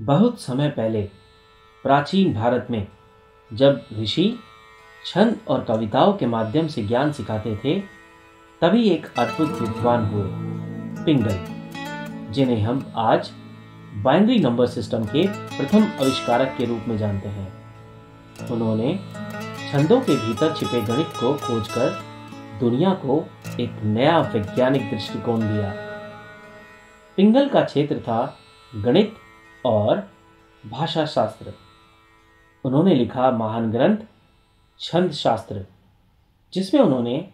बहुत समय पहले प्राचीन भारत में जब ऋषि छंद और कविताओं के माध्यम से ज्ञान सिखाते थे, तभी एक अद्भुत विद्वान हुए पिंगल, जिन्हें हम आज बाइनरी नंबर सिस्टम के प्रथम आविष्कारक के रूप में जानते हैं। उन्होंने छंदों के भीतर छिपे गणित को खोजकर दुनिया को एक नया वैज्ञानिक दृष्टिकोण दिया। पिंगल का क्षेत्र था गणित और भाषा शास्त्र। उन्होंने लिखा महान ग्रंथ छंद शास्त्र, जिसमें उन्होंने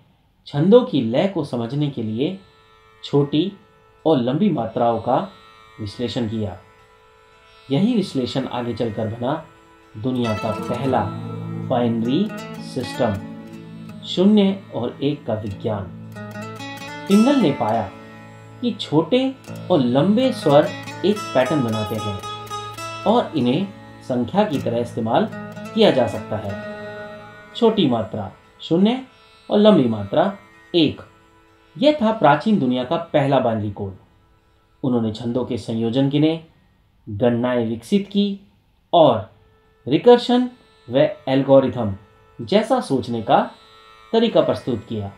छंदों की लय को समझने के लिए छोटी और लंबी मात्राओं का विश्लेषण किया। यही विश्लेषण आगे चलकर बना दुनिया का पहला बाइनरी सिस्टम, शून्य और एक का विज्ञान। पिंगल ने पाया कि छोटे और लंबे स्वर एक पैटर्न बनाते हैं और इन्हें संख्या की तरह इस्तेमाल किया जा सकता है। छोटी मात्रा शून्य और लंबी मात्रा एक, यह था प्राचीन दुनिया का पहला बाइनरी कोड। उन्होंने छंदों के संयोजन गिने, गणनाएं विकसित की और रिकर्शन व एल्गोरिथम जैसा सोचने का तरीका प्रस्तुत किया,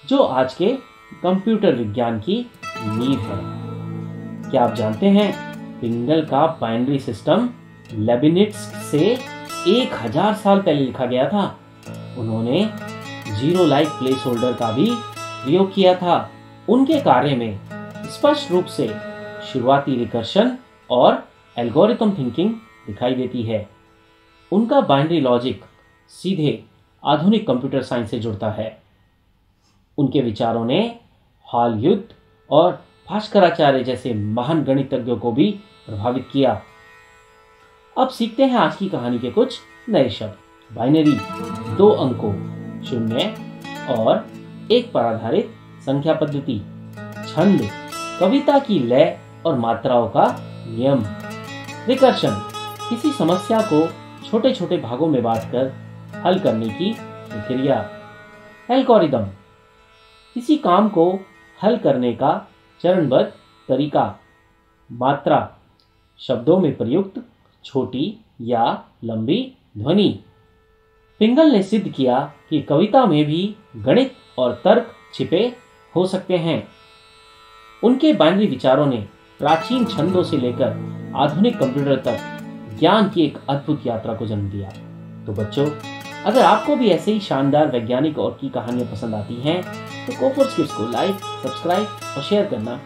जो आज के कंप्यूटर विज्ञान की नींव है। क्या आप जानते हैं, पिंगल का बाइनरी सिस्टम लेबिनिट्ज से 1000 साल पहले लिखा गया था। उन्होंने जीरो लाइक प्लेस होल्डर का भी प्रयोग किया था। उनके कार्य में स्पष्ट रूप से शुरुआती रिकर्शन और एल्गोरिथम थिंकिंग दिखाई देती है। उनका बाइनरी लॉजिक सीधे आधुनिक कंप्यूटर साइंस से जुड़ता है। उनके विचारों ने हॉलयुड और भास्कराचार्य जैसे महान गणितज्ञों को भी प्रभावित किया। अब सीखते हैं आज की कहानी के कुछ नए शब्द। बाइनरी, 2 अंकों 0 और 1 पर आधारित संख्या पद्धति। छंद, कविता की लय और मात्राओं का नियम। रिकर्शन, किसी समस्या को छोटे छोटे भागों में बांटकर हल करने की प्रक्रिया। एल्गोरिदम, किसी काम को हल करने का चरणबद्ध तरीका। मात्रा, शब्दों में प्रयुक्त छोटी या लंबी ध्वनि। पिंगल ने सिद्ध किया कि कविता में भी गणित और तर्क छिपे हो सकते हैं। उनके बाइनरी विचारों ने प्राचीन छंदों से लेकर आधुनिक कंप्यूटर तक ज्ञान की एक अद्भुत यात्रा को जन्म दिया। तो बच्चों, अगर आपको भी ऐसे ही शानदार वैज्ञानिक और की कहानियां पसंद आती हैं, तो कोफोर्स किड्स को लाइक, सब्सक्राइब और शेयर करना